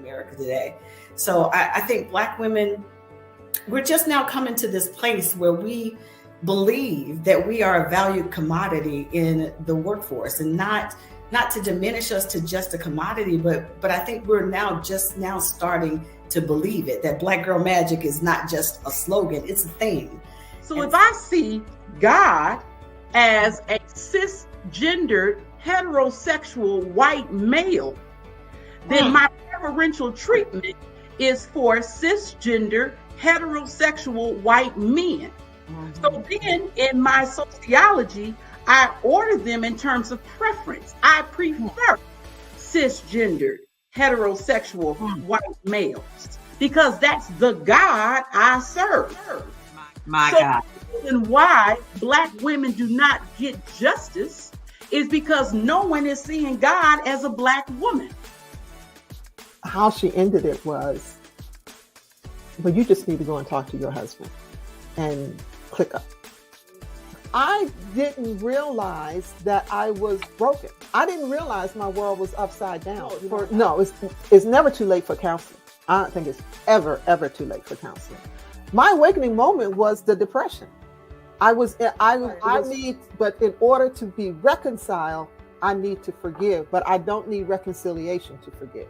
America today. So I think Black women, we're just now coming to this place where we believe that we are a valued commodity in the workforce, and not to diminish us to just a commodity, but I think we're just now starting to believe it, that Black girl magic is not just a slogan, it's a thing. So if I see God as a cisgendered heterosexual white male, then my preferential treatment is for cisgender heterosexual white men. So then in my sociology, I order them in terms of preference. I prefer cisgendered heterosexual white males because that's the God I serve. My God. The reason why Black women do not get justice is because no one is seeing God as a Black woman. How she ended it was, but you just need to go and talk to your husband and click up. I didn't realize that I was broken. I didn't realize my world was upside down. It's never too late for counseling. I don't think it's ever too late for counseling. My awakening moment was the depression. But in order to be reconciled, I need to forgive, but I don't need reconciliation to forgive.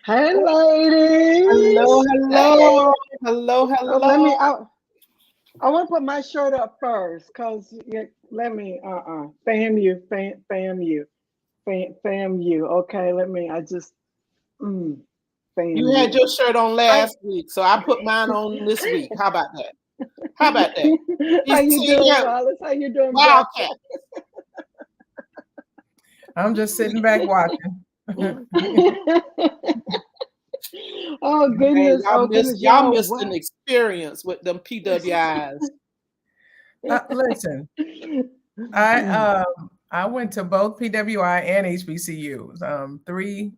Hey, ladies. Hello. Let me out. I want to put my shirt up first, because let me, fam you. Okay, fam. You had your shirt on last week, so I put mine on this week. How about that? How you doing, Wallace? How you doing, Wildcat? I'm just sitting back watching. Oh goodness! Y'all missed an experience with them PWIs. Listen, I went to both PWI and HBCUs. 3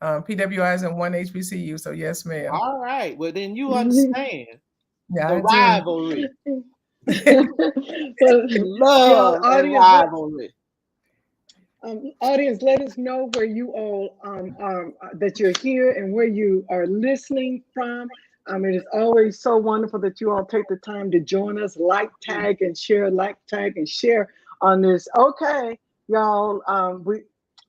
PWIs and 1 HBCU. So yes, ma'am. All right. Well, then you understand the rivalry. Love and rivalry. Audience, let us know where you all that you're here and where you are listening from. It is always so wonderful that you all take the time to join us. Like, tag, and share on this. Okay, y'all.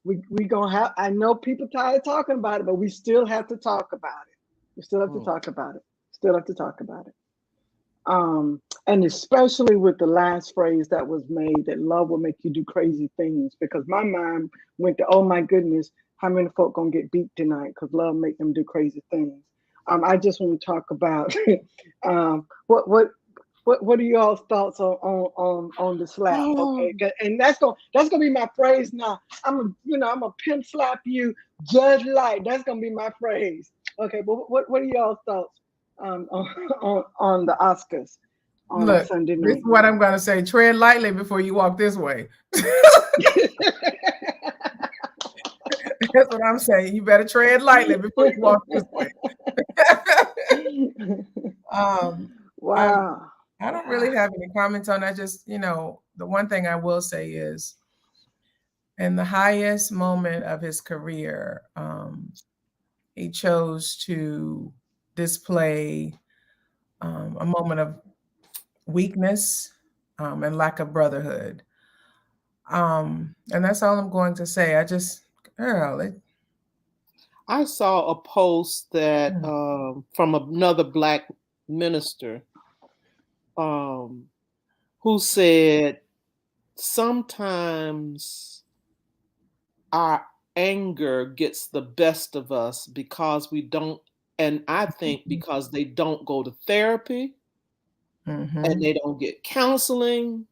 We gonna have. I know people tired of talking about it, but we still have to talk about it. Still have to talk about it. And especially with the last phrase that was made, that love will make you do crazy things, because my mind went to, oh my goodness, how many folk gonna get beat tonight because love make them do crazy things. I just want to talk about what are y'all's thoughts on the slap? Okay, and that's gonna be my phrase now. I'm a pimp slap you just like, that's gonna be my phrase. Okay, but what are y'all's thoughts on the Oscars on Look, Sunday night? This is what I'm gonna say. Tread lightly before you walk this way. That's what I'm saying. You better tread lightly before you walk this way. Wow. I don't really have any comments on that. Just, the one thing I will say is, in the highest moment of his career, he chose to display a moment of weakness and lack of brotherhood. And that's all I'm going to say. I saw a post that from another Black minister who said, sometimes our anger gets the best of us because we don't, and I think because they don't go to therapy and they don't get counseling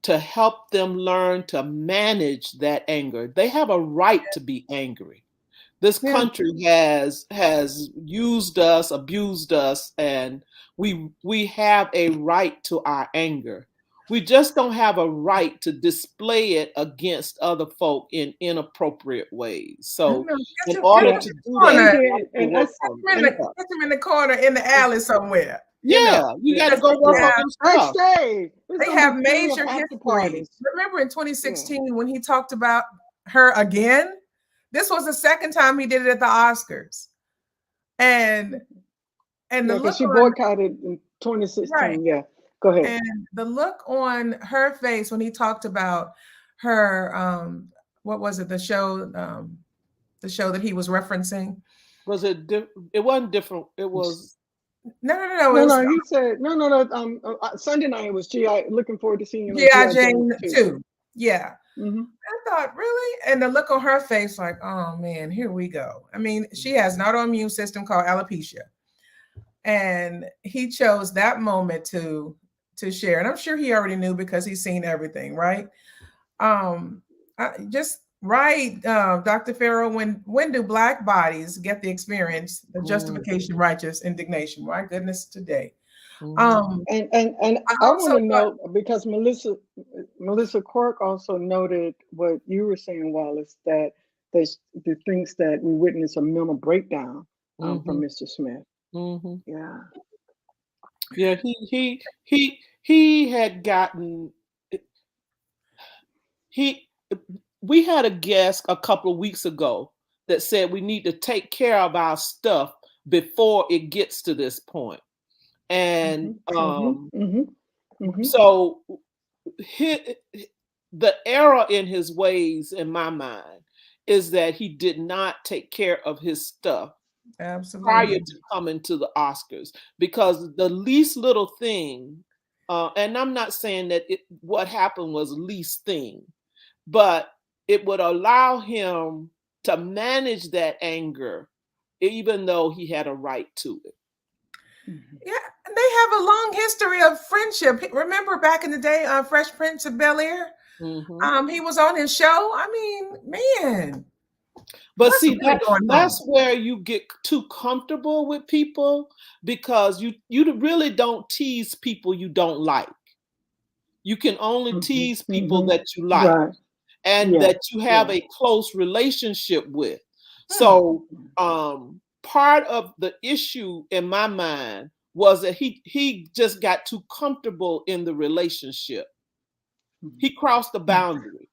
to help them learn to manage that anger. They have a right to be angry. This country has used us, abused us, and we have a right to our anger. We just don't have a right to display it against other folk in inappropriate ways. So in order Yeah. to do that, Thank you you. have to And work that's on Get and him in the corner in the alley somewhere. You know, Yeah, you got to because go work yeah. on your stuff. Backstage. There's they gonna have be plenty of major after history. parties. Remember in 2016 when he talked about her again? This was the second time he did it at the Oscars. And the Yeah, look because she on boycotted in 2016. right. Yeah. Go ahead. And the look on her face when he talked about her what was it, the show that he was referencing? Was it? It wasn't different. It was. No. No, It was no, he said no. Sunday night was GI. Looking forward to seeing you on G.I. GI Jane Jane 2. 2. Yeah. Mm-hmm. I thought, really? And the look on her face, like, oh man, here we go. I mean, she has an autoimmune system called alopecia. And he chose that moment to share. And I'm sure he already knew because he's seen everything, right? Just right, Dr. Farrell, when do Black bodies get the experience, the justification, righteous indignation? My goodness, today. And I want to note, because Melissa Quirk also noted what you were saying, Wallace, that the things that we witnessed a mental breakdown from Mr. Smith. Yeah. Yeah, he had gotten we had a guest a couple of weeks ago that said we need to take care of our stuff before it gets to this point. And so the error in his ways, in my mind, is that he did not take care of his stuff prior to coming to the Oscars, because the least little thing, and I'm not saying that what happened was least thing, but it would allow him to manage that anger, even though he had a right to it. Yeah, and they have a long history of friendship. Remember back in the day on Fresh Prince of Bel-Air? He was on his show. I mean, man. But see, that's where you get too comfortable with people, because you really don't tease people you don't like. You can only tease people that you like, right, and that you have a close relationship with. So part of the issue in my mind was that he just got too comfortable in the relationship. He crossed the boundary.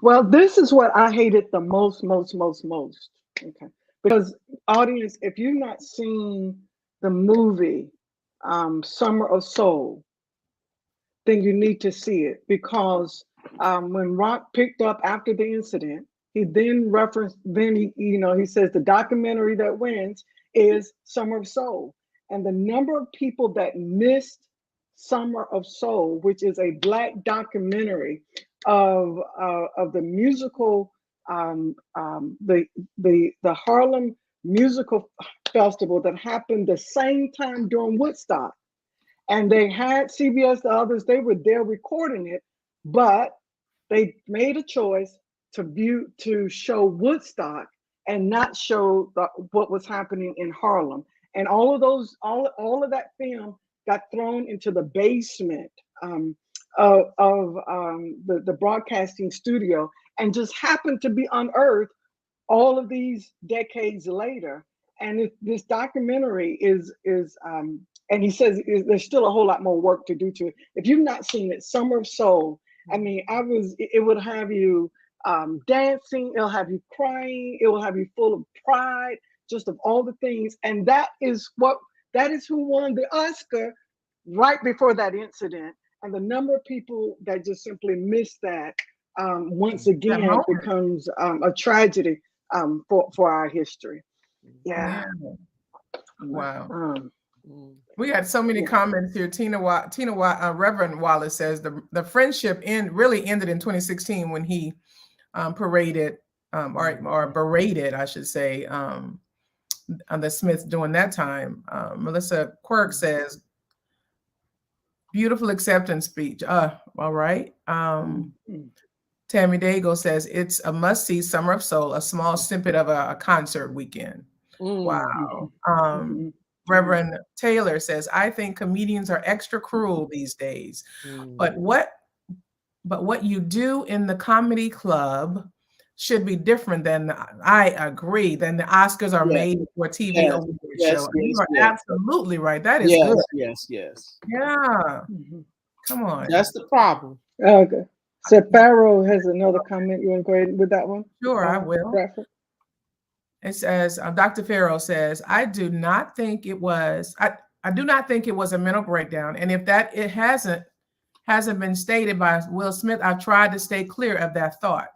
Well, this is what I hated the most. Okay. Because audience, if you've not seen the movie Summer of Soul, then you need to see it, because when Rock picked up after the incident, he then he says the documentary that wins is Summer of Soul. And the number of people that missed Summer of Soul, which is a Black documentary of the musical, the Harlem Musical Festival that happened the same time during Woodstock. And they had CBS, the others, they were there recording it, but they made a choice to show Woodstock and not show what was happening in Harlem. And all of that film got thrown into the basement of the broadcasting studio, and just happened to be unearthed all of these decades later. And this documentary is and he says there's still a whole lot more work to do to it. If you've not seen it, Summer of Soul, I mean, it would have you dancing, it'll have you crying, it will have you full of pride, just of all the things. And that is who won the Oscar right before that incident. And the number of people that just simply miss that once again becomes a tragedy for our history. Yeah. Wow. We had so many comments here. Reverend Wallace says the friendship really ended in 2016 when he paraded or berated, I should say, on the Smiths during that time. Melissa Quirk says, beautiful acceptance speech. All right. Tammy Dago says, it's a must-see, Summer of Soul, a small snippet of a concert weekend. Wow. Reverend Taylor says, I think comedians are extra cruel these days. But what you do in the comedy club should be different than, I agree, than the Oscars are made for TV award show. You are absolutely right. That is good. Yes. Yeah. Come on. That's the problem. Okay. So Pharaoh has another comment. You want to go ahead with that one? Sure, I will. Bradford? It says, Dr. Farrow says, I do not think it was a mental breakdown. And if that it hasn't been stated by Will Smith, I've tried to stay clear of that thought.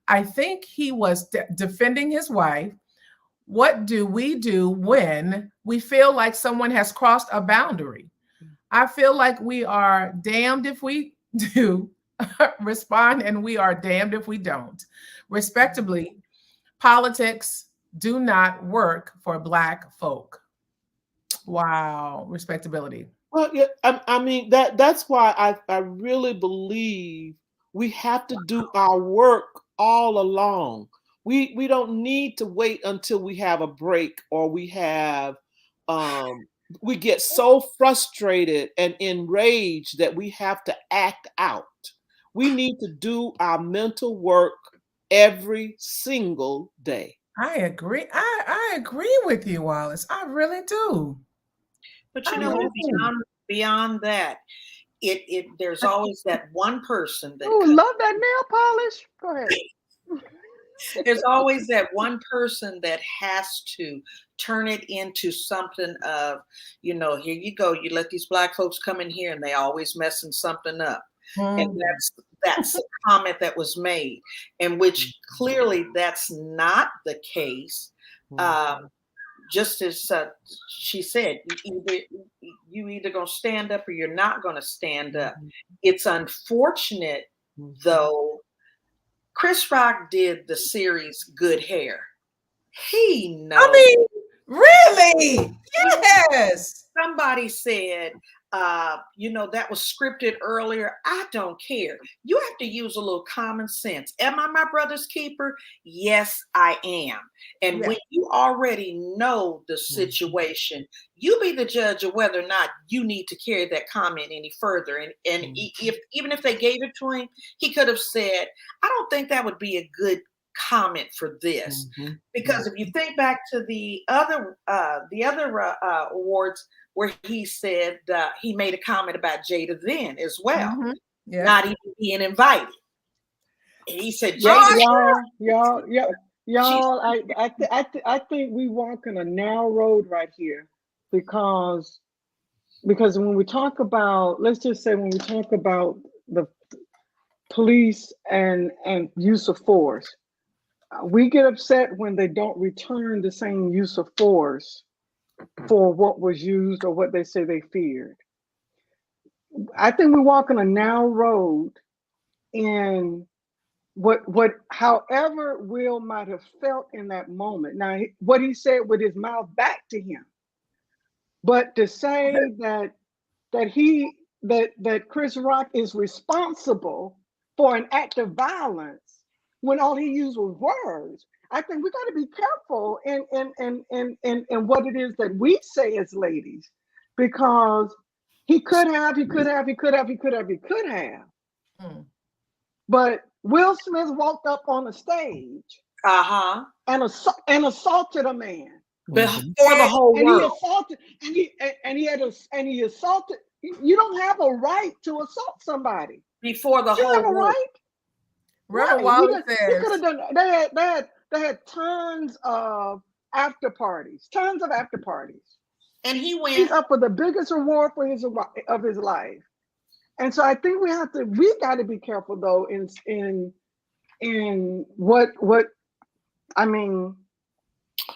I think he was defending his wife. What do we do when we feel like someone has crossed a boundary? I feel like we are damned if we do respond, and we are damned if we don't. Respectably, politics do not work for Black folk. Wow, respectability. Well, yeah, I mean that's why I really believe we have to do our work all along. We don't need to wait until we have a break or we have we get so frustrated and enraged that we have to act out. We need to do our mental work every single day. I agree. I agree with you, Wallace. I really do. But you know, beyond that, there's always that one person that love that nail polish. Go ahead. There's always that one person that has to turn it into something of, you know, here you go. You let these Black folks come in here and they always messing something up. And that's a comment that was made, in which clearly that's not the case. Just as she said, you either gonna stand up or you're not gonna stand up. It's unfortunate, though. Chris Rock did the series Good Hair. He knows. I mean, really? Yes. Somebody said, you know, that was scripted earlier. I don't care. You have to use a little common sense. Am I my brother's keeper? Yes, I am. And when you already know the situation, you be the judge of whether or not you need to carry that comment any further. And even if they gave it to him, he could have said, I don't think that would be a good comment for this. Because if you think back to the other awards where he said he made a comment about Jada then as well, not even being invited. And he said, Jada, y'all, I think we walking a narrow road right here, because when we talk about, let's just say when we talk about the police and use of force, we get upset when they don't return the same use of force for what was used or what they say they feared. I think we're walking a narrow road in however Will might have felt in that moment. Now, what he said with his mouth back to him, but to say that Chris Rock is responsible for an act of violence when all he used was words, I think we got to be careful in what it is that we say as ladies, because he could have. But Will Smith walked up on the stage and assaulted a man before the whole world. He assaulted. You don't have a right to assault somebody before the whole world. Right? Reverend Wallace says he could have done. They had tons of after parties, and he's up for the biggest reward of his life. And so I think we got to be careful though in what I mean.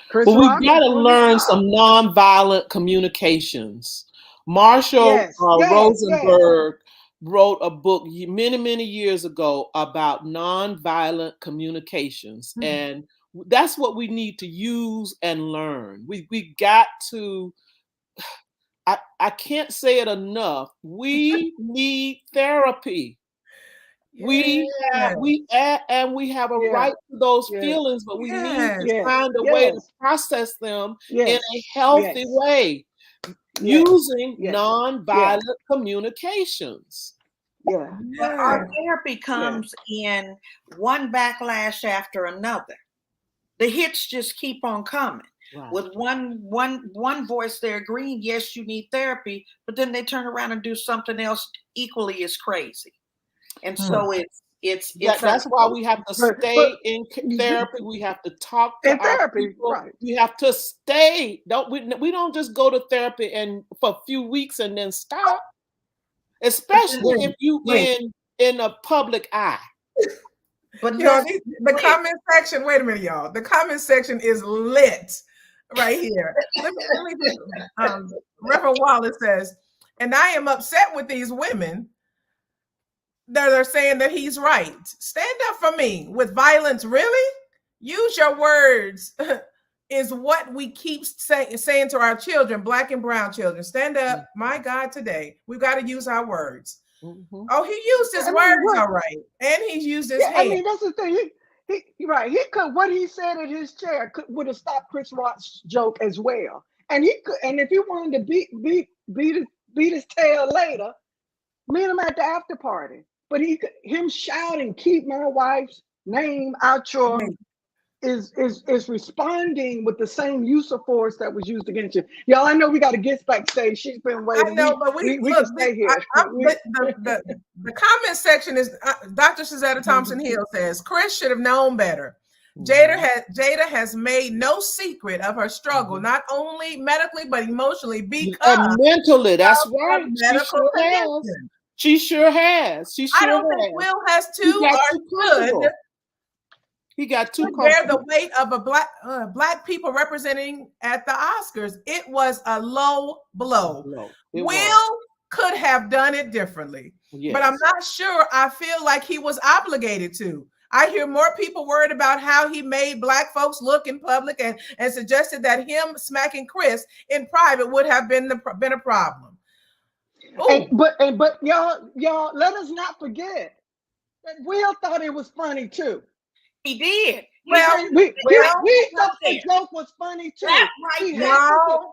Chris Rock, we got to learn some nonviolent communications. Marshall Rosenberg wrote a book many years ago about nonviolent communications, and that's what we need to use and learn. We got to. I can't say it enough. We need therapy. We have a right to those feelings, but we need to find a way to process them in a healthy way. using Yeah. nonviolent communications. Yeah. But our therapy comes in one backlash after another. The hits just keep on coming. Right. With one voice, they're agreeing, yes, you need therapy, but then they turn around and do something else equally as crazy. And so that's why we have to stay in therapy. We have to talk to our people. Right. We have to stay. We don't just go to therapy and for a few weeks and then stop. Especially if you in a public eye. But the comment section, wait a minute, y'all. The comment section is lit right here. let me Reverend Wallace says, and I am upset with these women that are saying that he's right. Stand up for me with violence, really? Use your words is what we keep saying to our children, Black and brown children. Stand up. My God, today, we've got to use our words. Mm-hmm. Oh, he used his words, all right. And he used his hand. I mean, that's the thing. He could, what he said at his chair would have stopped Chris Rock's joke as well. And he could, and if he wanted to beat his tail later, meet him at the after party. But him shouting, "Keep my wife's name out your," is responding with the same use of force that was used against you. Y'all, I know we got to get backstage. She's been waiting. I know, but we can stay here. The comment section is Dr. Shazetta Thompson Hill says Chris should have known better. Jada has made no secret of her struggle, not only medically but emotionally, because and mentally. That's right. She sure has. I don't think Will has to. He got too bear the weight of a black people representing at the Oscars. It was a low blow. Will could have done it differently, but I'm not sure. I feel like he was obligated to. I hear more people worried about how he made Black folks look in public and suggested that him smacking Chris in private would have been a problem. But y'all, let us not forget that Will thought it was funny too. He did. We thought the joke was funny too. That's right.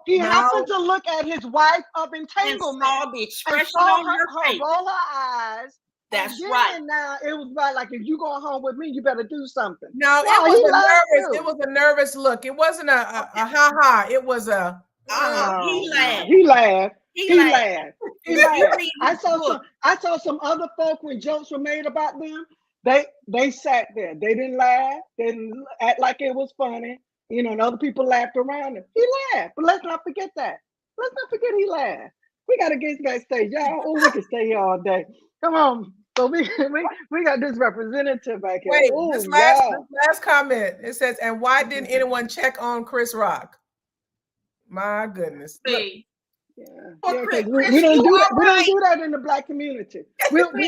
He happened to look at his wife of entanglement and saw the expression on her face. Roll her eyes. That's right. Now it was about like, if you go home with me, you better do something. No, it was a nervous look. It wasn't a ha ha. It was a he laughed. He laughed. I saw some other folk when jokes were made about them. They sat there. They didn't laugh. They didn't act like it was funny. And other people laughed around him. He laughed. But let's not forget that. Let's not forget he laughed. We got to get backstage. Y'all, we can stay here all day. Come on. So we got this representative back here. Wait, this last comment. It says, and why didn't anyone check on Chris Rock? My goodness. We don't do that. We don't do that in the Black community. We don't go to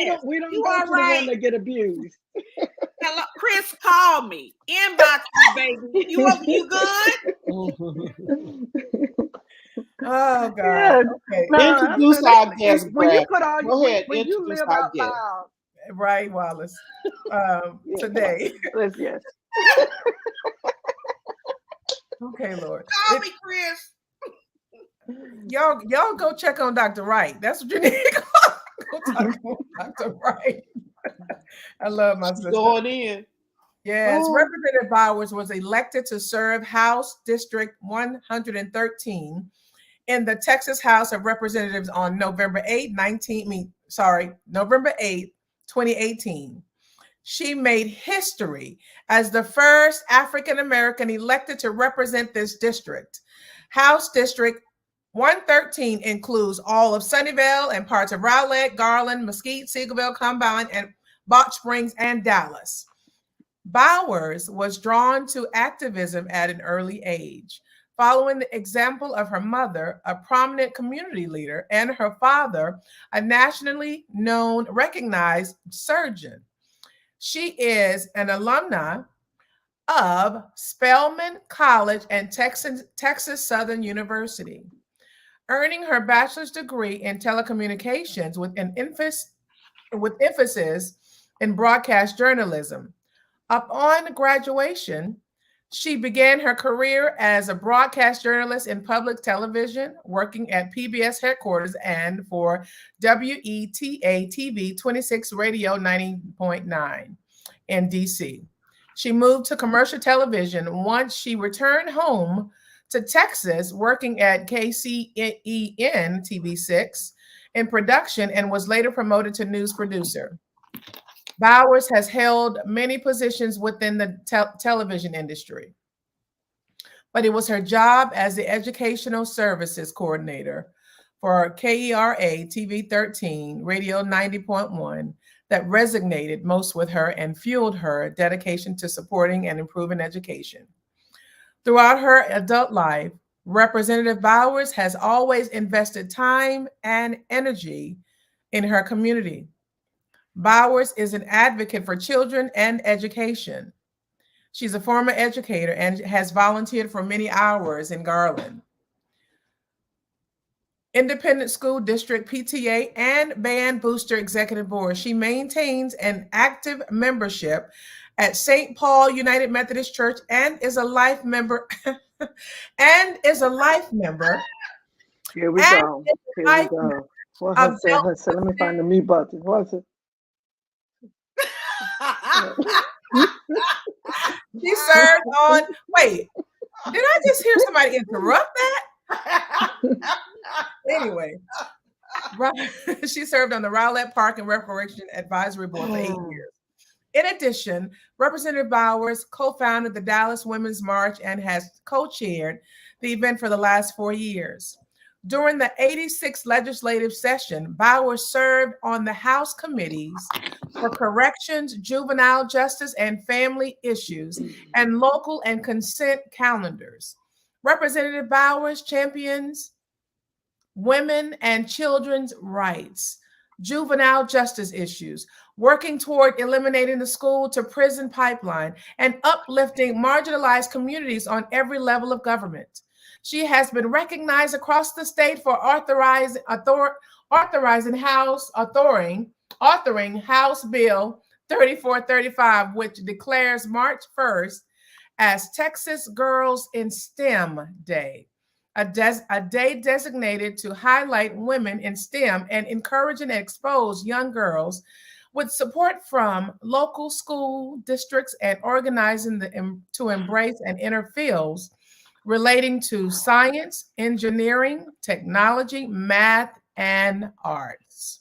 the one that get abused. Hello, Chris called me. Inbox me, baby. You good? Oh God. Yeah. Okay. Introduce our guest. Go ahead. When you live out loud. Right, Wallace. Today. Yes. Okay, Lord. Call me, Chris. Y'all go check on Dr. Wright. That's what you need. Go talk to Dr. Wright. I love my sister. Going in. Yes, Representative Bowers was elected to serve House District 113 in the Texas House of Representatives on November 8, 2018. She made history as the first African American elected to represent this district. House District 113 includes all of Sunnyvale and parts of Rowlett, Garland, Mesquite, Seagoville, Combine, and Box Springs, and Dallas. Bowers was drawn to activism at an early age, following the example of her mother, a prominent community leader, and her father, a nationally known, recognized surgeon. She is an alumna of Spelman College and Texas Southern University, earning her bachelor's degree in telecommunications with an emphasis in broadcast journalism. Upon graduation, She began her career as a broadcast journalist in public television, working at PBS headquarters and for WETA TV 26 Radio 90.9 in DC. She moved to commercial television once she returned home to Texas, working at KCEN TV6 in production, and was later promoted to news producer. Bowers has held many positions within the television industry, but it was her job as the educational services coordinator for KERA TV 13 Radio 90.1 that resonated most with her and fueled her dedication to supporting and improving education. Throughout her adult life, Representative Bowers has always invested time and energy in her community. Bowers is an advocate for children and education. She's a former educator and has volunteered for many hours in Garland Independent School District PTA and Band Booster Executive Board. She maintains an active membership at St. Paul United Methodist Church and is a life member. Here we go. Here we go. What's it? Let me find the mute button. What's it? She served on. Wait, did I just hear somebody interrupt that? Anyway, she served on the Rowlett Park and Recreation Advisory Board for 8 years. In addition, Representative Bowers co-founded the Dallas Women's March and has co-chaired the event for the last 4 years. During the 86th legislative session, Bowers served on the House committees for corrections, juvenile justice, and family issues, and local and consent calendars. Representative Bowers champions women and children's rights, juvenile justice issues, working toward eliminating the school to prison pipeline, and uplifting marginalized communities on every level of government. She has been recognized across the state for authoring House Bill 3435, which declares March 1st as Texas Girls in STEM Day, a day designated to highlight women in STEM and encourage and expose young girls, with support from local school districts and organizing to embrace and enter fields relating to science, engineering, technology, math, and arts.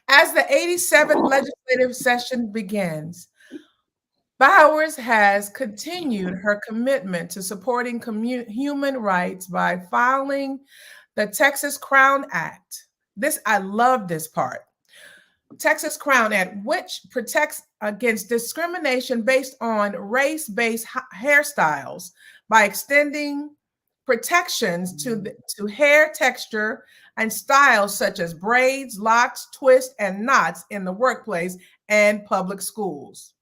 As the 87th legislative session begins, Bowers has continued her commitment to supporting human rights by filing the Texas Crown Act. I love this part. Texas Crown Act, which protects against discrimination based on race-based hairstyles by extending protections to hair texture and styles such as braids, locks, twists, and knots in the workplace and public schools.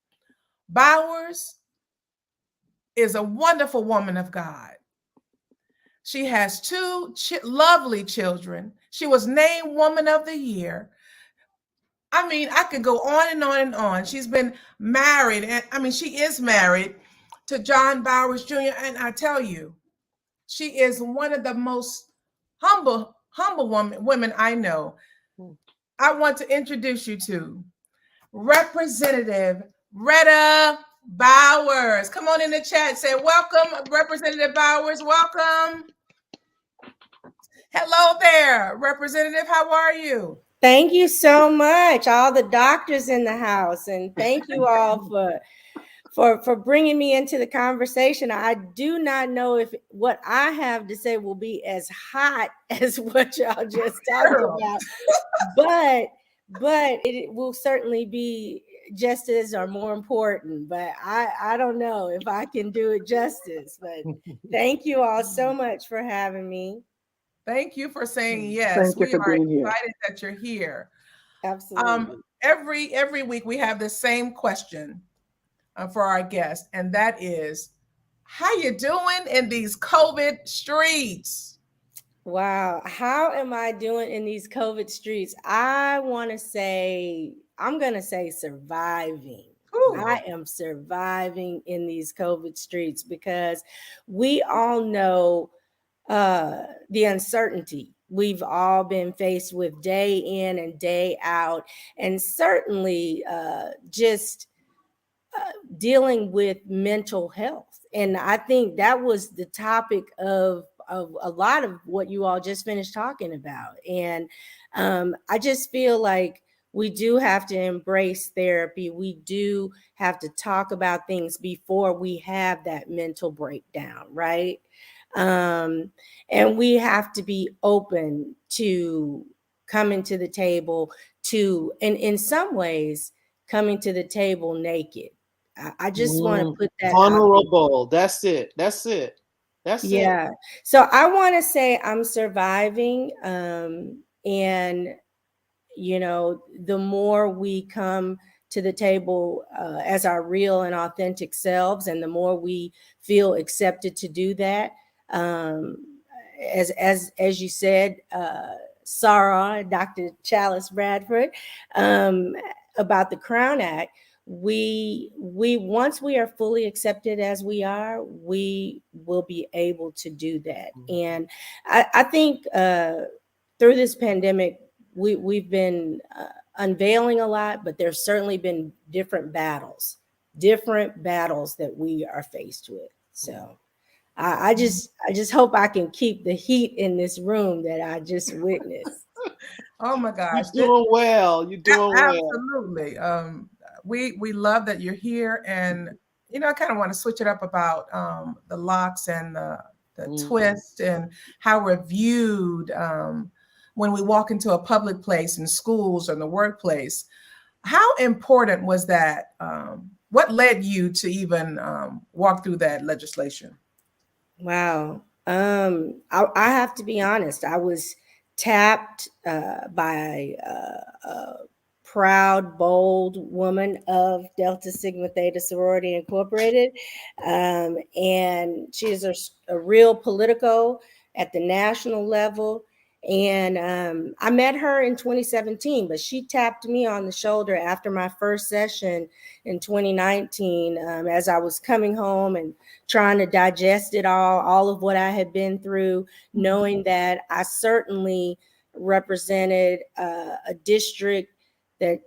Bowers is a wonderful woman of God. She has two lovely children. She was named Woman of the Year. I mean, I could go on and on and on. She's been married, and she is married to John Bowers Jr. And I tell you, she is one of the most humble women I know. I want to introduce you to Representative Rhetta Bowers. Come on in the chat. Say welcome, Representative Bowers. Welcome. Hello there, Representative. How are you? Thank you so much, all the doctors in the house, and thank you all for bringing me into the conversation. I do not know if what I have to say will be as hot as what y'all just talked about, but it will certainly be just as or more important. But I don't know if I can do it justice. But thank you all so much for having me. Thank you for saying yes. We are excited that you're here. Absolutely. Every week we have the same question for our guest, and that is, how you doing in these COVID streets? Wow. How am I doing in these COVID streets? I'm going to say surviving. I am surviving in these COVID streets because we all know the uncertainty we've all been faced with day in and day out, and certainly just dealing with mental health. And I think that was the topic of a lot of what you all just finished talking about. And I just feel like we do have to embrace therapy. We do have to talk about things before we have that mental breakdown, right? And we have to be open to coming to the table to, and in some ways, coming to the table naked. I just want to put that out there. Vulnerable. That's it. That's it. That's it. Yeah. So I want to say I'm surviving. And, you know, the more we come to the table as our real and authentic selves, and the more we feel accepted to do that, as you said, Sarah, Dr. Chalice Bradford, about the Crown Act, we once we are fully accepted as we are, we will be able to do that. And I think through this pandemic, we've been unveiling a lot, but there's certainly been different battles that we are faced with. So I just hope I can keep the heat in this room that I just witnessed. Oh my gosh. You're doing well. You're doing well. Absolutely. We love that you're here. And, you know, I kind of want to switch it up about the locks and the twist and how we're viewed when we walk into a public place in schools or in the workplace. How important was that? What led you to even walk through that legislation? Wow. I have to be honest. I was tapped by a proud, bold woman of Delta Sigma Theta Sorority Incorporated. And she is a real politico at the national level. And I met her in 2017, but she tapped me on the shoulder after my first session in 2019 as I was coming home and trying to digest it all of what I had been through, knowing that I certainly represented a district that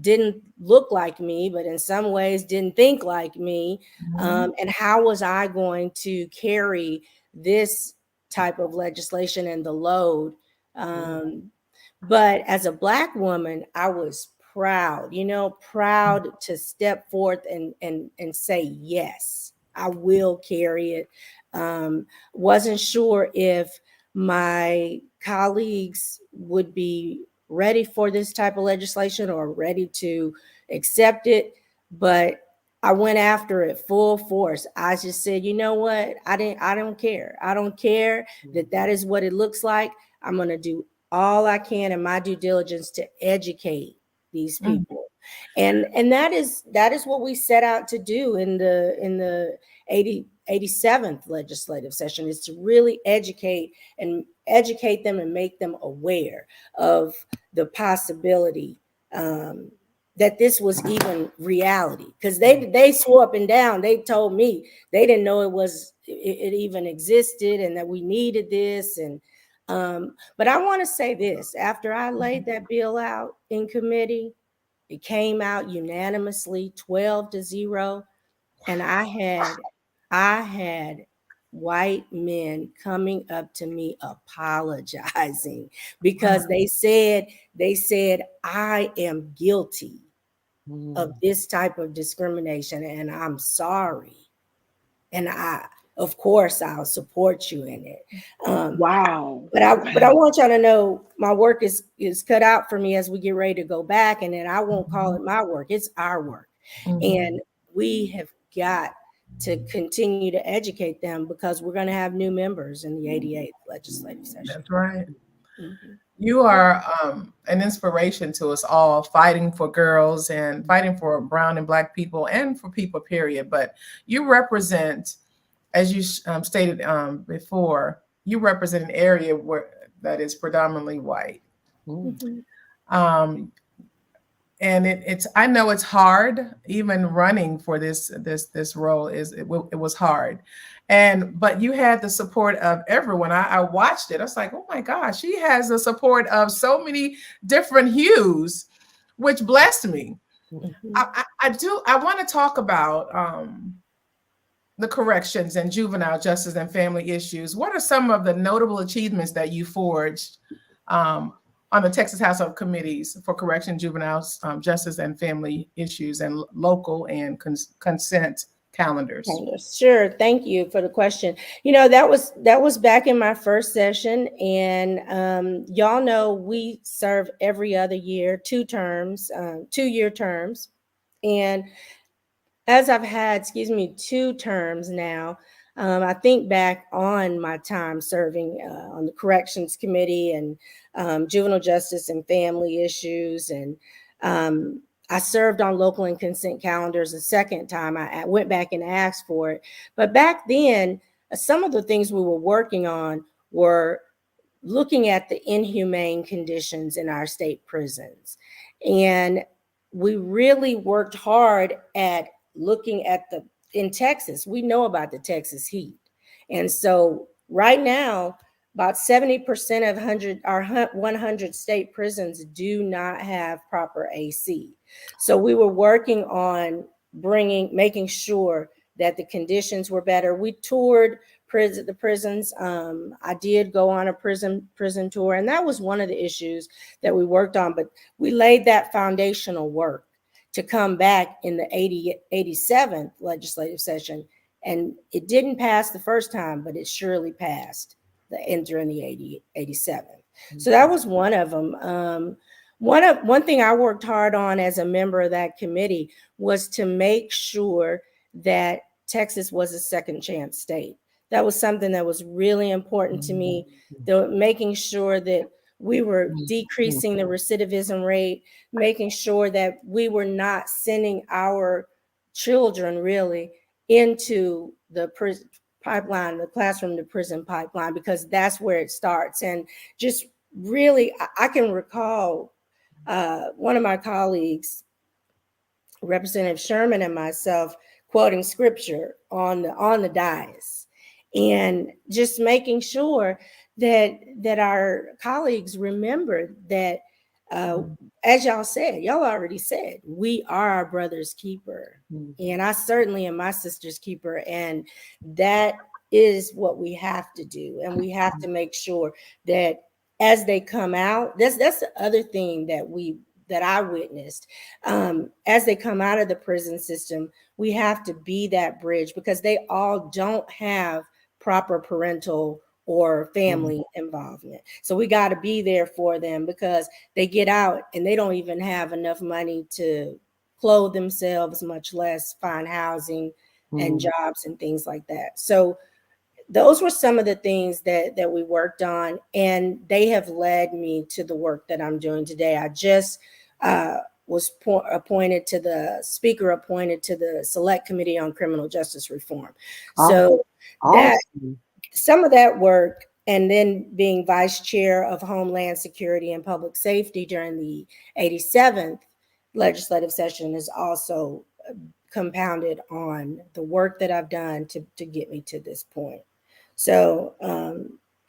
didn't look like me, but in some ways didn't think like me. And how was I going to carry this type of legislation and the load? But as a Black woman, I was proud to step forth and say, yes, I will carry it. Wasn't sure if my colleagues would be ready for this type of legislation or ready to accept it, but I went after it full force. I just said, you know what? I don't care. I don't care that is what it looks like. I'm going to do all I can in my due diligence to educate these people. And that is what we set out to do in the 87th legislative session, is to really educate them and make them aware of the possibility that this was even reality. Because they swore up and down. They told me they didn't know it even existed and that we needed this. And but I want to say this: after I laid that bill out in committee, it came out unanimously, 12-0, and I had white men coming up to me apologizing because they said I am guilty of this type of discrimination and I'm sorry. And of course I'll support you in it. Wow. But I want y'all to know my work is cut out for me as we get ready to go back, and then I won't call it my work. It's our work. And we have got to continue to educate them because we're going to have new members in the 88th legislative session. That's right. You are an inspiration to us all, fighting for girls and fighting for brown and Black people and for people, period. But you represent, as you stated before, you represent an area that is predominantly white. it's I know it's hard. Even running for this role it was hard, but you had the support of everyone. I watched it. I was like, oh my gosh, she has the support of so many different hues, which blessed me. Mhm. I want to talk about the corrections and juvenile justice and family issues. What are some of the notable achievements that you forged on the Texas House of Committees for Correction, Juvenile Justice and Family Issues, and local and consent calendars? Sure. Thank you for the question. That was back in my first session, and y'all know we serve every other year, 2-year terms, and as I've had, 2 terms now, I think back on my time serving on the Corrections Committee and Juvenile Justice and Family Issues. And I served on local and consent calendars a second time. I went back and asked for it. But back then, some of the things we were working on were looking at the inhumane conditions in our state prisons. And we really worked hard at looking at in Texas, we know about the Texas heat. And so right now, about 70% of our 100 state prisons do not have proper AC. So we were working on making sure that the conditions were better. We toured the prisons. I did go on a prison tour, and that was one of the issues that we worked on, but we laid that foundational work to come back in the 87th legislative session. And it didn't pass the first time, but it surely passed during the 87th. So that was one of them. One thing I worked hard on as a member of that committee was to make sure that Texas was a second chance state. That was something that was really important to me, making sure that we were decreasing the recidivism rate, making sure that we were not sending our children really into the prison pipeline, the classroom to prison pipeline, because that's where it starts. And just really, I can recall one of my colleagues, Representative Sherman, and myself quoting scripture on the dais, and just making sure that our colleagues remember that, as y'all already said, we are our brother's keeper. And I certainly am my sister's keeper. And that is what we have to do. And we have to make sure that as they come out, that's the other thing that I witnessed. As they come out of the prison system, we have to be that bridge, because they all don't have proper parental or family involvement. So we got to be there for them, because they get out and they don't even have enough money to clothe themselves, much less find housing and jobs and things like that. So those were some of the things that we worked on, and they have led me to the work that I'm doing today. I just was appointed to the Select Committee on Criminal Justice Reform. So that some of that work, and then being vice chair of Homeland Security and Public Safety during the 87th legislative session, is also compounded on the work that I've done to get me to this point. So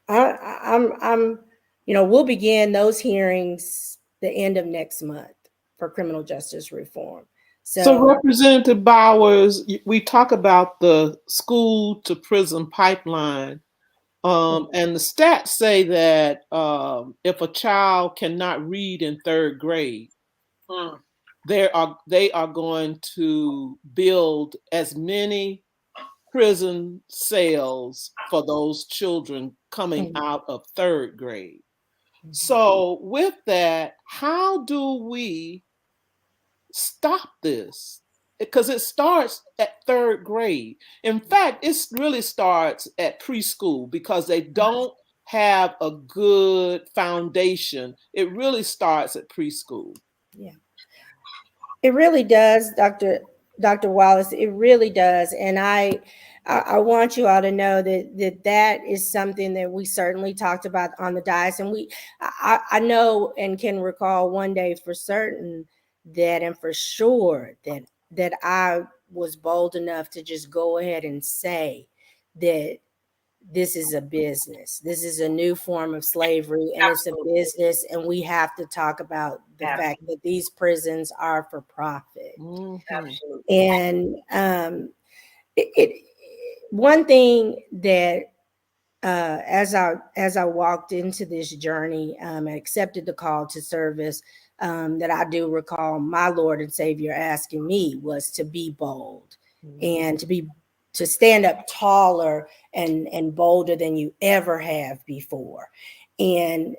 I'm we'll begin those hearings the end of next month for criminal justice reform. So Representative Bowers, we talk about the school to prison pipeline, and the stats say that if a child cannot read in 3rd grade, they are going to build as many prison cells for those children coming out of 3rd grade. So with that, how do we stop this? Because it starts at 3rd grade. In fact, it really starts at preschool, because they don't have a good foundation. It really starts at preschool. Yeah, it really does, Dr. Wallace. It really does. And I want you all to know that is something that we certainly talked about on the dais. And I know and can recall one day for certain that, and for sure that I was bold enough to just go ahead and say that this is a business. This is a new form of slavery, and it's a business, and we have to talk about the fact that these prisons are for profit. Absolutely. And one thing that as I walked into this journey and accepted the call to service, that I do recall my Lord and Savior asking me was to be bold and to stand up taller and bolder than you ever have before. And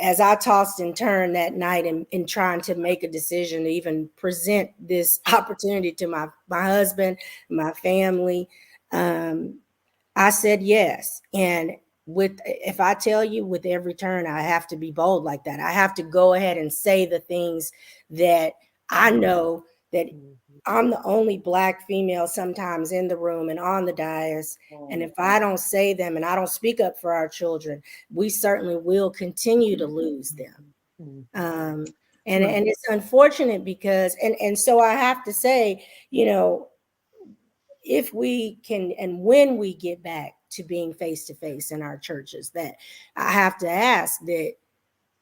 as I tossed and turned that night in trying to make a decision to even present this opportunity to my husband, my family, I said yes. And if I tell you, with every turn, I have to be bold like that. I have to go ahead and say the things that I know that I'm the only Black female sometimes in the room and on the dais. And if I don't say them and I don't speak up for our children, we certainly will continue to lose them. And it's unfortunate because, and so I have to say, if we can, and when we get back to being face to face in our churches, that I have to ask that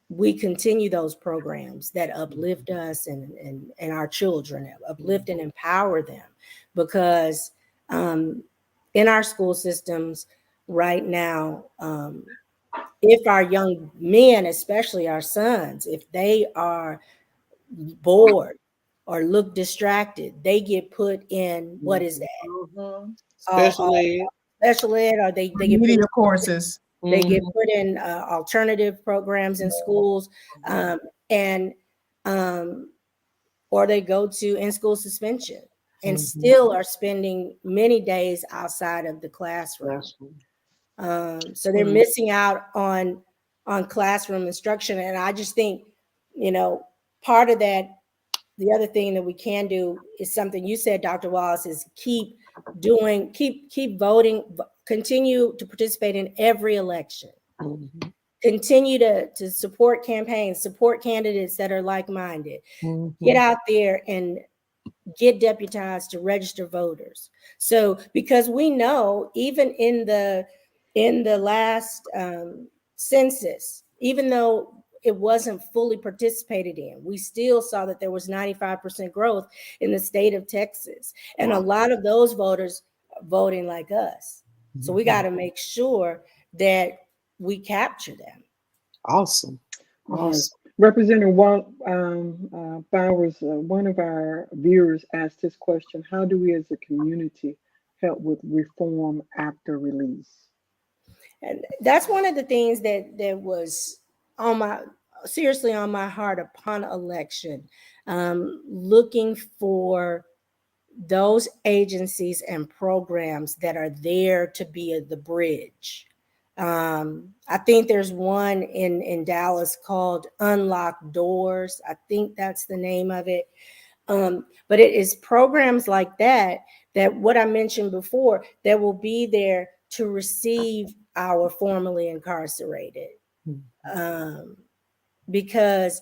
we continue those programs that uplift us and our children, uplift and empower them, because in our school systems right now, if our young men, especially our sons, if they are bored or look distracted, they get put in, what is that? Special ed. Special ed, or they get Media put, courses. they get put in alternative programs in schools, and or they go to in-school suspension and still are spending many days outside of the classroom. So they're missing out on classroom instruction. And I just think, part of that, the other thing that we can do is something you said, Dr. Wallace, is keep voting, continue to participate in every election. Continue to support campaigns, support candidates that are like-minded. Get out there and get deputized to register voters. So, because we know even in the last census, even though it wasn't fully participated in, we still saw that there was 95% growth in the state of Texas. And a lot of those voters voting like us. So we got to make sure that we capture them. Awesome. Representative Bowers, one of our viewers asked this question: how do we as a community help with reform after release? And that's one of the things that was seriously on my heart upon election, looking for those agencies and programs that are there to be the bridge. I think there's one in Dallas called Unlocked Doors. I think that's the name of it. But it is programs like that what I mentioned before, that will be there to receive our formerly incarcerated. Because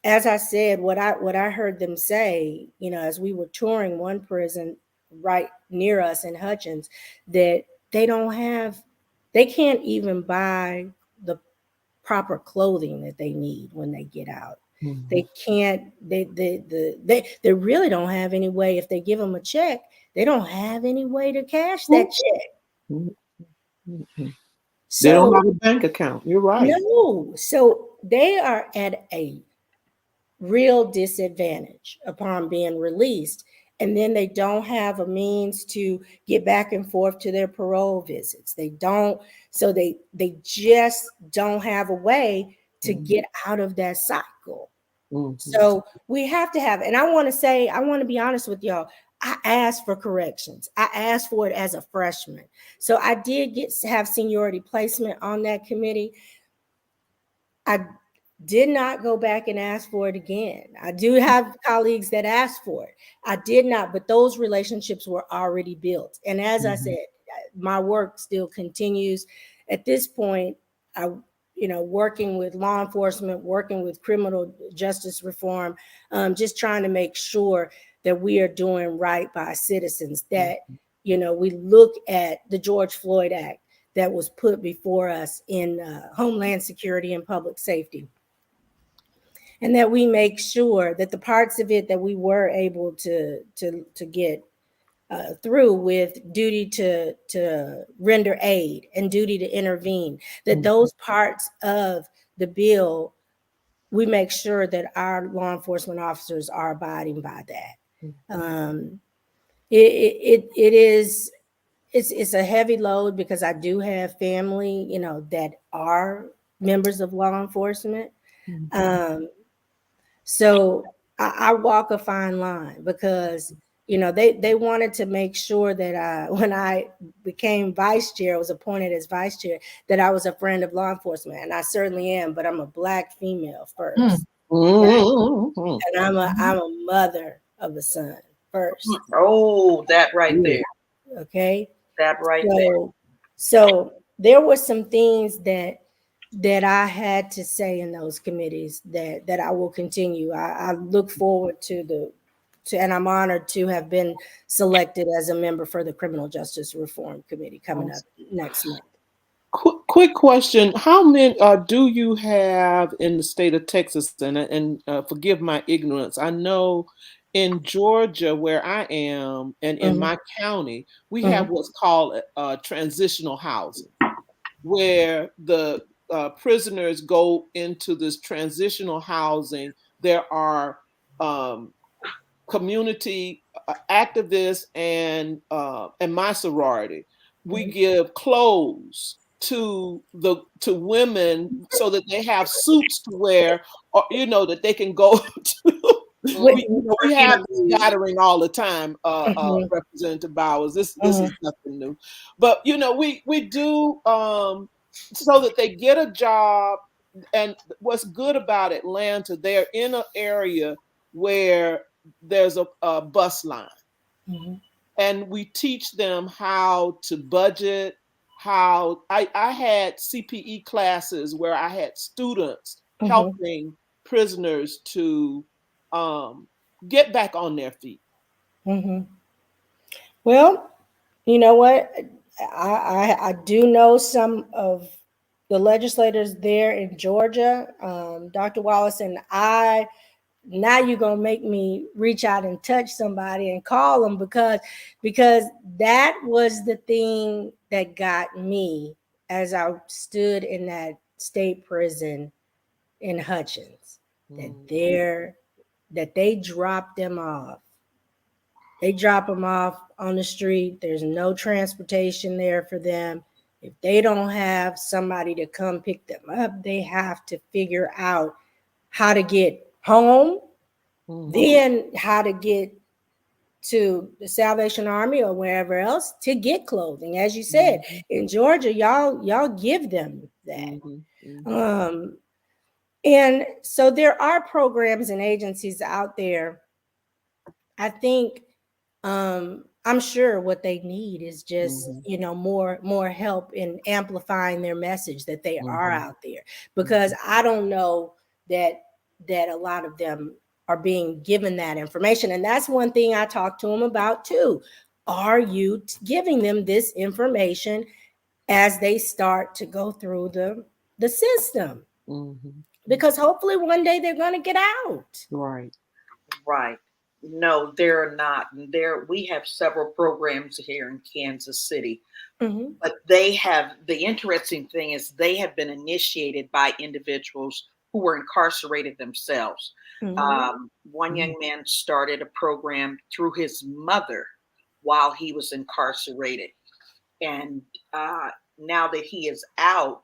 as I said, what I heard them say, as we were touring one prison right near us in Hutchins, that they can't even buy the proper clothing that they need when they get out. They can't, they really don't have any way. If they give them a check, they don't have any way to cash that check. They don't have a bank account. You're right. No. So they are at a real disadvantage upon being released. And then they don't have a means to get back and forth to their parole visits. They just don't have a way to get out of that cycle. So we have to have, and I want to be honest with y'all, I asked for corrections. I asked for it as a freshman. So I did have seniority placement on that committee. I did not go back and ask for it again. I do have colleagues that asked for it. I did not, but those relationships were already built. And as I said, my work still continues. At this point, working with law enforcement, working with criminal justice reform, just trying to make sure that we are doing right by citizens, that, we look at the George Floyd Act that was put before us in Homeland Security and Public Safety. And that we make sure that the parts of it that we were able to get through with duty to render aid and duty to intervene, that those parts of the bill, we make sure that our law enforcement officers are abiding by that. It's a heavy load because I do have family, that are members of law enforcement. So I walk a fine line because, they wanted to make sure that when I became vice chair, was appointed as vice chair, that I was a friend of law enforcement. And I certainly am, but I'm a Black female first. Right? And I'm a mother of a son first. Oh, that right there. Okay. That right there. So there were some things that I had to say in those committees that I will continue. I look forward to and I'm honored to have been selected as a member for the Criminal Justice Reform Committee coming up next month. Quick question: how many do you have in the state of Texas? And forgive my ignorance. I know in Georgia, where I am, and in my county, we have what's called transitional housing, where the prisoners go into this transitional housing. There are community activists and my sorority. We give clothes to women so that they have suits to wear, or that they can go to. We have this gathering all the time, Representative Bowers. This is nothing new, but we do so that they get a job. And what's good about Atlanta, they're in an area where there's a bus line, and we teach them how to budget. How I had CPE classes where I had students helping prisoners to get back on their feet. Well, you know what? I do know some of the legislators there in Georgia, Dr. Wallace, and now you're going to make me reach out and touch somebody and call them because that was the thing that got me as I stood in that state prison in Hutchins, that they dropped them off. They drop them off on the street. There's no transportation there for them. If they don't have somebody to come pick them up, they have to figure out how to get home, then how to get to the Salvation Army or wherever else to get clothing. As you said, in Georgia, y'all give them that. And so there are programs and agencies out there. I think I'm sure what they need is just more help in amplifying their message that they are out there, because I don't know that a lot of them are being given that information. And that's one thing I talked to them about too. Are you giving them this information as they start to go through the system? Because hopefully one day they're going to get out. Right. No, they're not. We have several programs here in Kansas City, but the interesting thing is they have been initiated by individuals who were incarcerated themselves. One young man started a program through his mother while he was incarcerated. And now that he is out,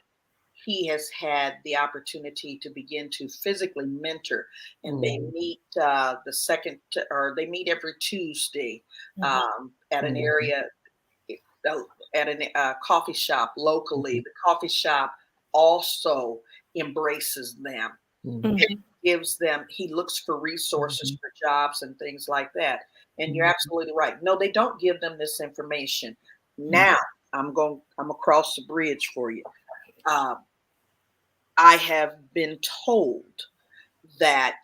he has had the opportunity to begin to physically mentor, and they meet they meet every Tuesday at an area, at a coffee shop locally. The coffee shop also embraces them. It gives them, he looks for resources for jobs and things like that. And you're absolutely right. No, they don't give them this information. Now I'm across the bridge for you. I have been told that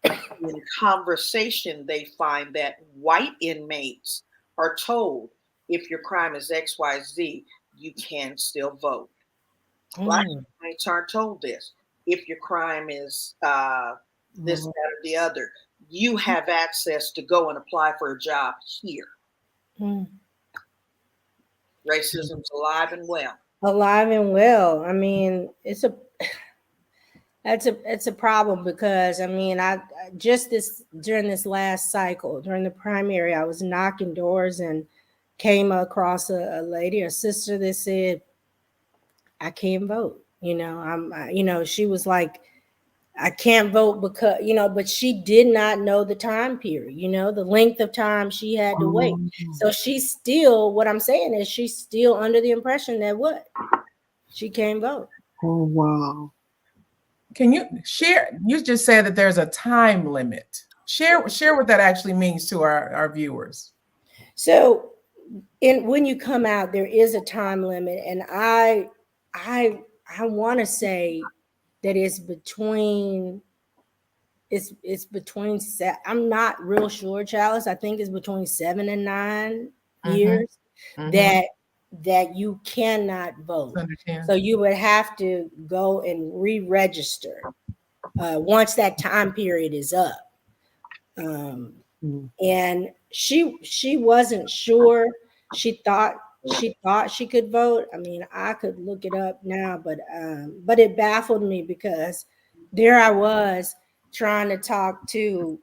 in conversation, they find that white inmates are told if your crime is XYZ, you can still vote. Black inmates aren't told this. If your crime is this, that, or the other, you have access to go and apply for a job here. Racism's alive and well. Alive and well. I mean, it's a problem because I mean, I just during this last cycle, during the primary, I was knocking doors and came across a lady, a sister that said, I can't vote. You know, she was like, I can't vote because, but she did not know the time period, the length of time she had to wait. So she's still, what I'm saying is she's still under the impression that she can't vote. Oh, wow. Can you share? You just said that there's a time limit. Share what that actually means to our viewers. So when you come out, there is a time limit. And I want to say that it's between, I'm not real sure, Chalice. I think it's between 7 and 9 years that you cannot vote. So you would have to go and re-register once that time period is up. And she wasn't sure. She thought she could vote. I mean, I could look it up now, but it baffled me because there I was trying to talk to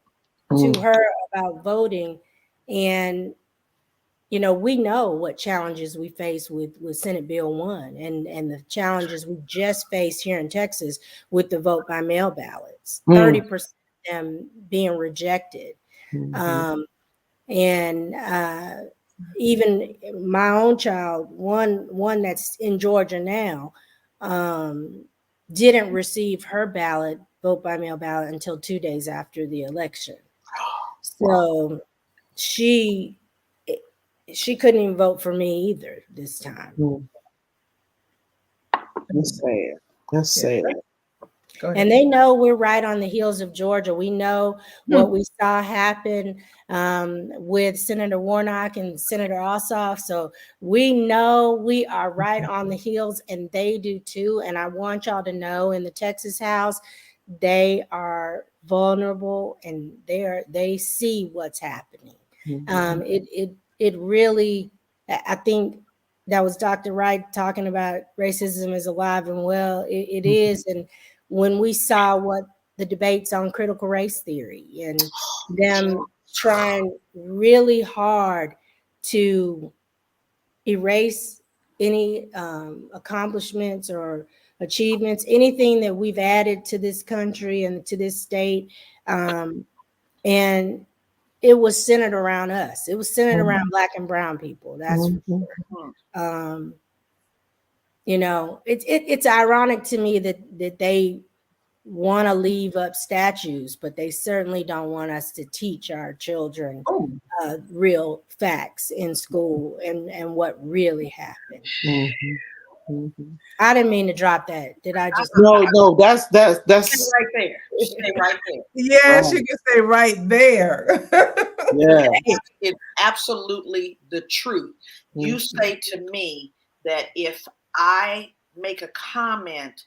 her about voting, and we know what challenges we face with Senate Bill 1 and the challenges we just faced here in Texas with the vote by mail ballots, 30% of them being rejected. Even my own child, one that's in Georgia now, didn't receive her vote by mail ballot until 2 days after the election. So she couldn't even vote for me either this time. That's sad. That's sad. And they know we're right on the heels of Georgia. We know what we saw happen with Senator Warnock and Senator Ossoff. So we know we are right on the heels, and they do too. And I want y'all to know, in the Texas House, they are vulnerable and they see what's happening. It really, I think that was Dr. Wright talking about racism is alive and well. It is. And when we saw what the debates on critical race theory and them trying really hard to erase any accomplishments or achievements, anything that we've added to this country and to this state, and it was centered around us. It was centered around Black and brown people. That's for sure. It's ironic to me that they want to leave up statues, but they certainly don't want us to teach our children real facts in school and what really happened. I didn't mean to drop that. Did I just? No. That's stay right there. Stay right there. Yeah, she can stay right there. Yeah, it's absolutely the truth. You say to me that if I make a comment,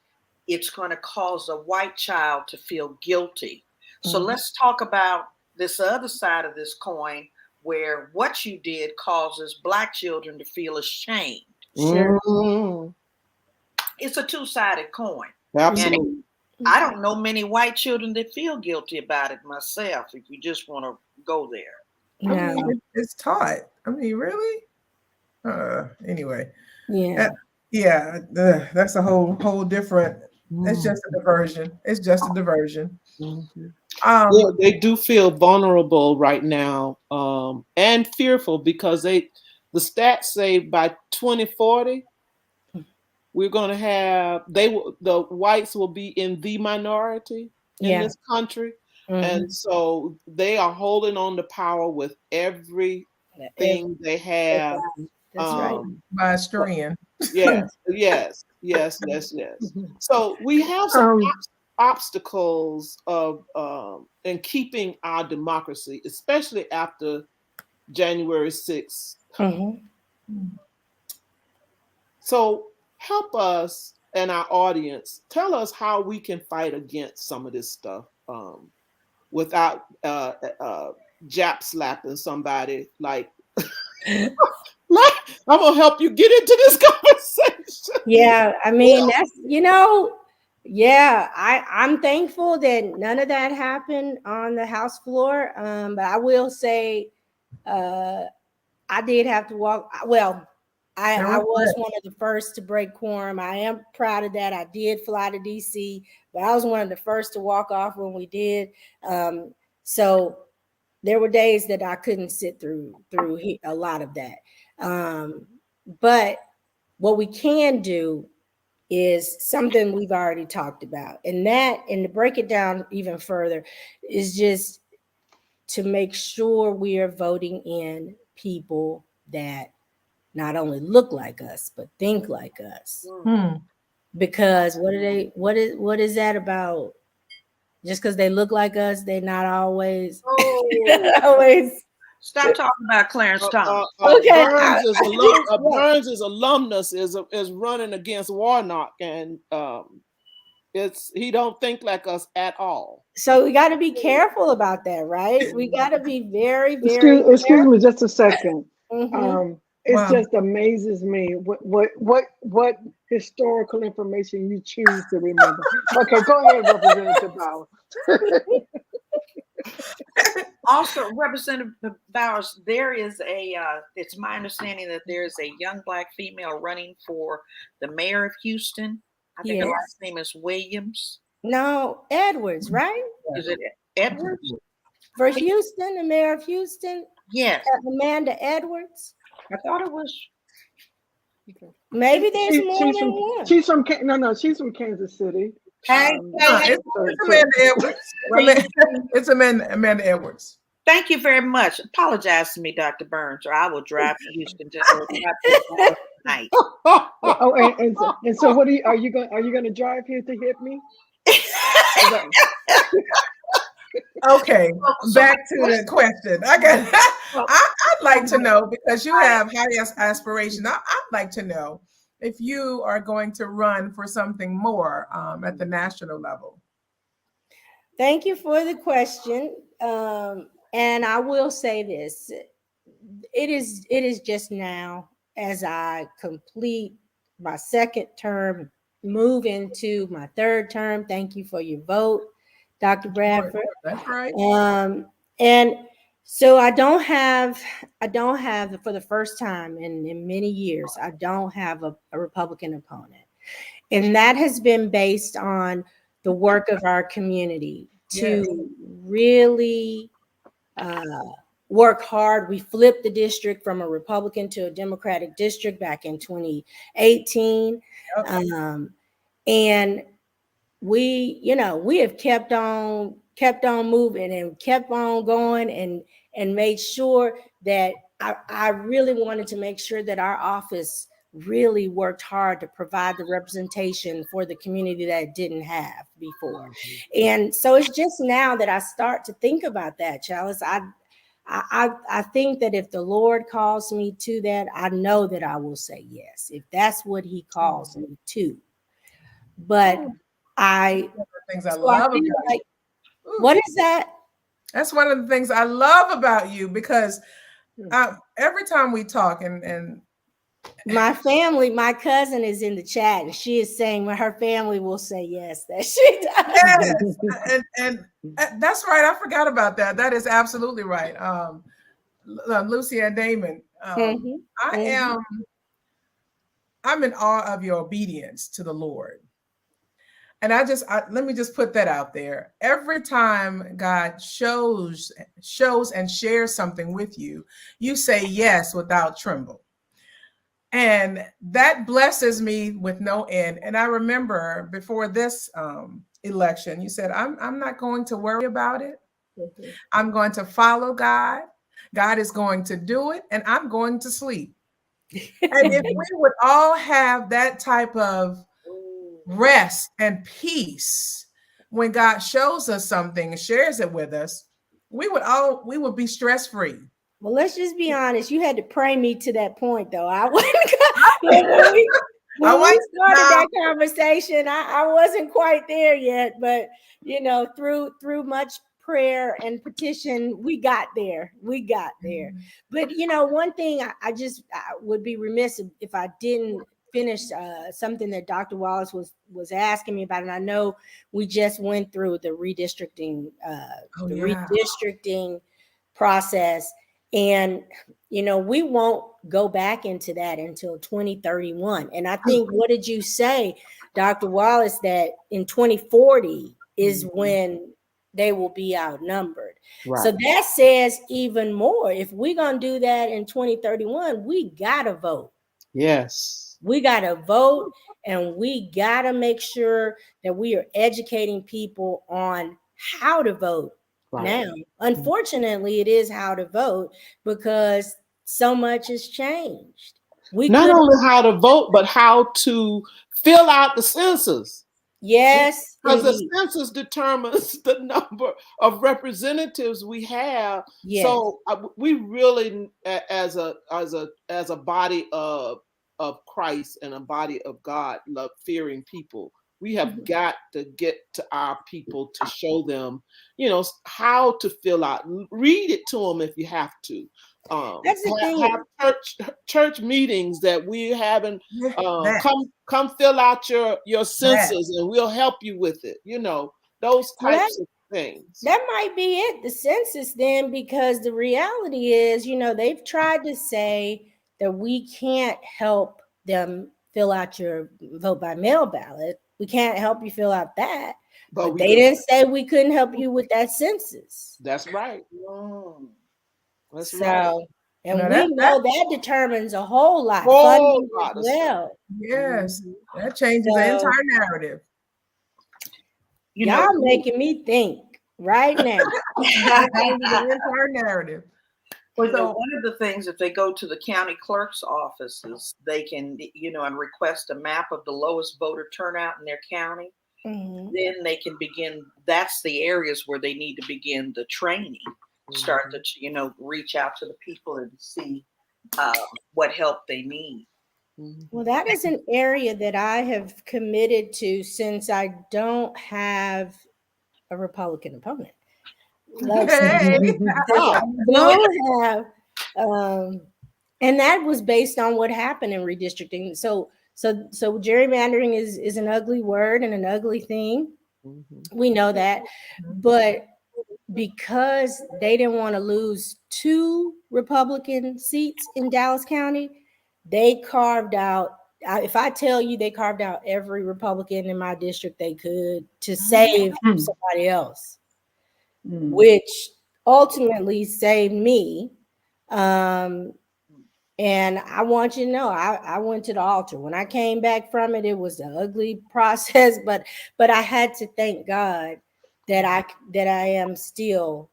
it's going to cause a white child to feel guilty. So let's talk about this other side of this coin, where what you did causes Black children to feel ashamed. Sure. It's a two-sided coin. Absolutely. And I don't know many white children that feel guilty about it myself, if you just want to go there. No. I mean, it's taught. I mean, really? Anyway. Yeah. That's a whole different. It's just a diversion. It's just a diversion. They do feel vulnerable right now, and fearful because the stats say by 2040 we're going to have the whites will be in the minority in this country, and so they are holding on to power with everything they have. That's right. By Strian. Yes, yes, yes, yes, yes. So we have some obstacles of in keeping our democracy, especially after January 6th. So help us and our audience, tell us how we can fight against some of this stuff without jap slapping somebody like I'm gonna help you get into this conversation. Yeah, I mean, that's, yeah, I'm thankful that none of that happened on the House floor. But I will say, I did have to walk. Well, I was one of the first to break quorum. I am proud of that. I did fly to DC, but I was one of the first to walk off when we did. So there were days that I couldn't sit through a lot of that. But what we can do is something we've already talked about. And to break it down even further, is just to make sure we are voting in people that not only look like us, but think like us. Because what is that about? Just because they look like us, they're not always always. Stop talking about Clarence Thomas. Burns' alumnus is running against Warnock, and he don't think like us at all. So we got to be careful about that, right? We got to be very, very. Excuse me, just a second. It just amazes me what historical information you choose to remember. Okay, go ahead, Representative Bowers. Also, Representative Bowers, there is it's my understanding that there's a young Black female running for the mayor of Houston. I think her last name is Williams. No, Edwards, right? Is it Edwards? For Houston, the mayor of Houston? Yes. Amanda Edwards? I thought it was. Maybe there's more than one. She's from Kansas City. It's Amanda Edwards. It's Amanda Edwards. Thank you very much. Apologize to me, Dr. Burns, or I will drive to Houston just tonight. And so what are you going to drive here to hit me? Okay, back to the question. I'd like to know, because you have high aspiration. I'd like to know if you are going to run for something more at the national level. Thank you for the question. And I will say this. It is just now, as I complete my second term, move into my third term. Thank you for your vote, Dr. Bradford. That's right. And so I don't have for the first time in many years, I don't have a Republican opponent. And that has been based on the work of our community to really work hard. We flipped the district from a Republican to a Democratic district back in 2018. And we have kept on moving and kept on going and made sure that I really wanted to make sure that our office really worked hard to provide the representation for the community that it didn't have before. And so it's just now that I start to think about that, Chalice. I think that if the Lord calls me to that, I know that I will say yes, if that's what he calls me to. But things I love about you. What is that? That's one of the things I love about you, because every time we talk, and my family, my cousin is in the chat, and she is saying her family will say yes, that she does. Yes. And that's right. I forgot about that. That is absolutely right. Lucy and Damon, I'm in awe of your obedience to the Lord. And let me just put that out there. Every time God shows and shares something with you, you say yes without tremble. And that blesses me with no end. And I remember before this election, you said, I'm not going to worry about it. I'm going to follow God. God is going to do it, and I'm going to sleep. And if we would all have that type of rest and peace when God shows us something and shares it with us, we would be stress-free. Well, let's just be honest. You had to pray me to that point, though. I wasn't when we started that conversation. I wasn't quite there yet, but through much prayer and petition, we got there. But one thing I would be remiss if I didn't finish something that Dr. Wallace was asking me about, and I know we just went through the redistricting redistricting process, and we won't go back into that until 2031. And I think, what did you say, Dr. Wallace, that in 2040 is when they will be outnumbered. Right. So that says even more. If we're going to do that in 2031, we got to vote. Yes. We got to vote, and we got to make sure that we are educating people on how to vote. Right. Now, unfortunately, it is how to vote because so much has changed. Not only how to vote, but how to fill out the census. Yes, because the census determines the number of representatives we have. Yes. So we really, as a body of Christ and a body of God, love fearing people, we have got to get to our people to show them, how to fill out. Read it to them if you have to. That's the thing. Have church meetings that we having. Come fill out your census, and we'll help you with it. Those types of things. That might be it, the census, then, because the reality is, they've tried to say that we can't help them fill out your vote by mail ballot. We can't help you fill out that. But they didn't say we couldn't help you with that census. That's right. That's right. And we know that determines a whole lot. Funding as well. Yes. That changes the entire narrative. Y'all making me think right now. That changes the entire narrative. Well, one of the things, if they go to the county clerk's offices, they can, and request a map of the lowest voter turnout in their county. Mm-hmm. Then they can begin. That's the areas where they need to begin the training. Start to reach out to the people and see what help they need. Well, that is an area that I have committed to since I don't have a Republican opponent. I don't have, and that was based on what happened in redistricting. So gerrymandering is an ugly word and an ugly thing. Mm-hmm. We know that, but because they didn't want to lose 2 Republican seats in Dallas County, they carved out, if I tell you, they carved out every Republican in my district they could to save somebody else, which ultimately saved me. And I want you to know, I went to the altar. When I came back from it, it was an ugly process, but I had to thank God that I am still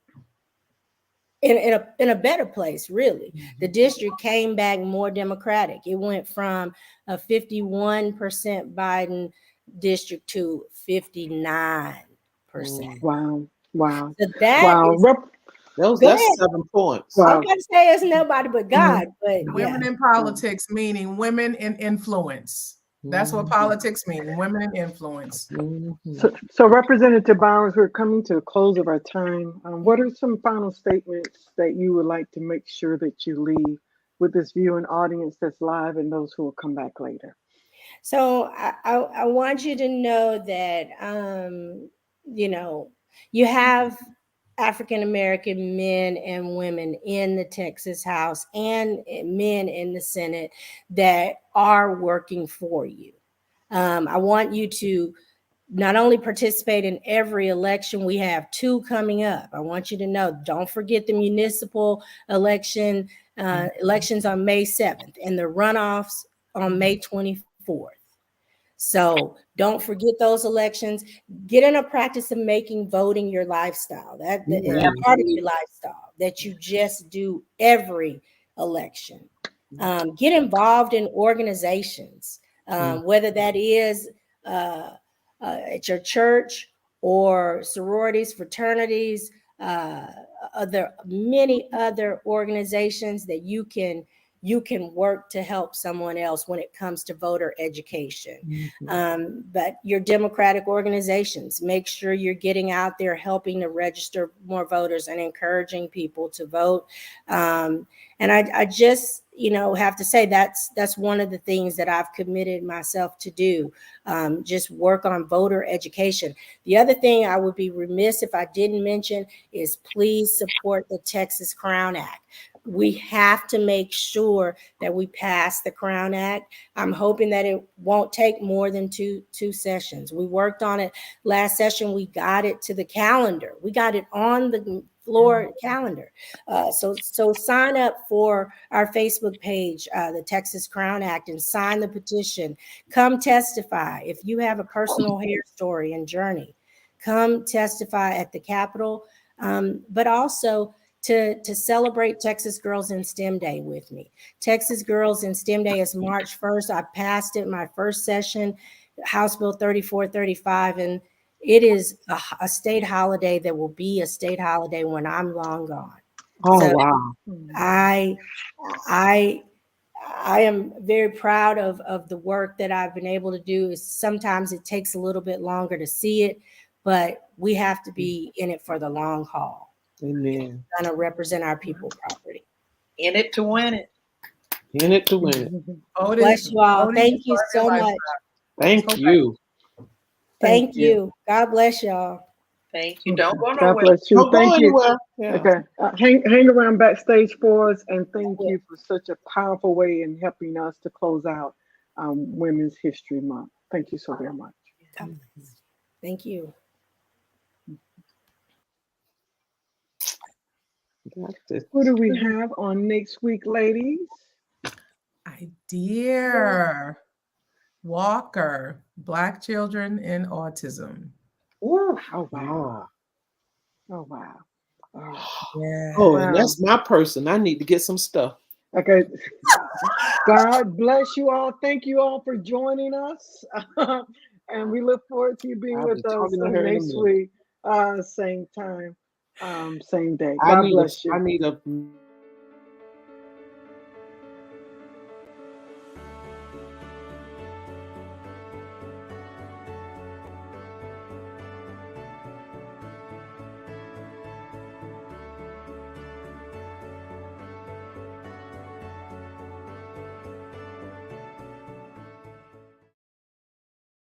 in a better place, really. The district came back more Democratic. It went from a 51% Biden district to 59%. Wow. So that's 7 points. Wow. I'm going to say it's nobody but God. But women in politics, meaning women in influence. That's what politics means, women in influence. So Representative Bowers, we're coming to the close of our time. What are some final statements that you would like to make sure that you leave with this viewing audience that's live and those who will come back later? So I want you to know that, you have African-American men and women in the Texas House and men in the Senate that are working for you. I want you to not only participate in every election. We have 2 coming up. I want you to know, don't forget the municipal elections on May 7th and the runoffs on May 24th. So don't forget those elections. Get in a practice of making voting your lifestyle. That is part of your lifestyle, that you just do every election. Get involved in organizations, whether that is at your church or sororities, fraternities, many other organizations that you can work to help someone else when it comes to voter education. But your democratic organizations, make sure you're getting out there helping to register more voters and encouraging people to vote. And I just, have to say that's one of the things that I've committed myself to do. Just work on voter education. The other thing I would be remiss if I didn't mention is please support the Texas Crown Act. We have to make sure that we pass the Crown Act. I'm hoping that it won't take more than two sessions. We worked on it last session. We got it to the calendar. We got it on the floor calendar. So sign up for our Facebook page, the Texas Crown Act, and sign the petition. Come testify. If you have a personal hair story and journey, come testify at the Capitol. But also to celebrate Texas Girls in STEM Day with me. Texas Girls in STEM Day is March 1st. I passed it my first session, House Bill 3435, and it is a state holiday that will be a state holiday when I'm long gone. Oh, so wow. I am very proud of the work that I've been able to do. Sometimes it takes a little bit longer to see it, but we have to be in it for the long haul. Amen. Going to represent our people properly. In it to win it. In it to win it. Bless you all. Thank you so much. Thank you. Thank you. God bless y'all. Thank you. Don't go God nowhere. bless you. Don't go Thank you. anywhere. Yeah. Okay. Hang around backstage for us, and thank you for such a powerful way in helping us to close out Women's History Month. Thank you so very much. Thank you. Who do we have on next week, ladies? Dear Walker, Black Children in Autism. Ooh, oh wow. Oh wow. Yeah. Oh, and that's my person. I need to get some stuff. Okay. God bless you all. Thank you all for joining us. And we look forward to you being with us next week. Same time, same day. God bless you. I need a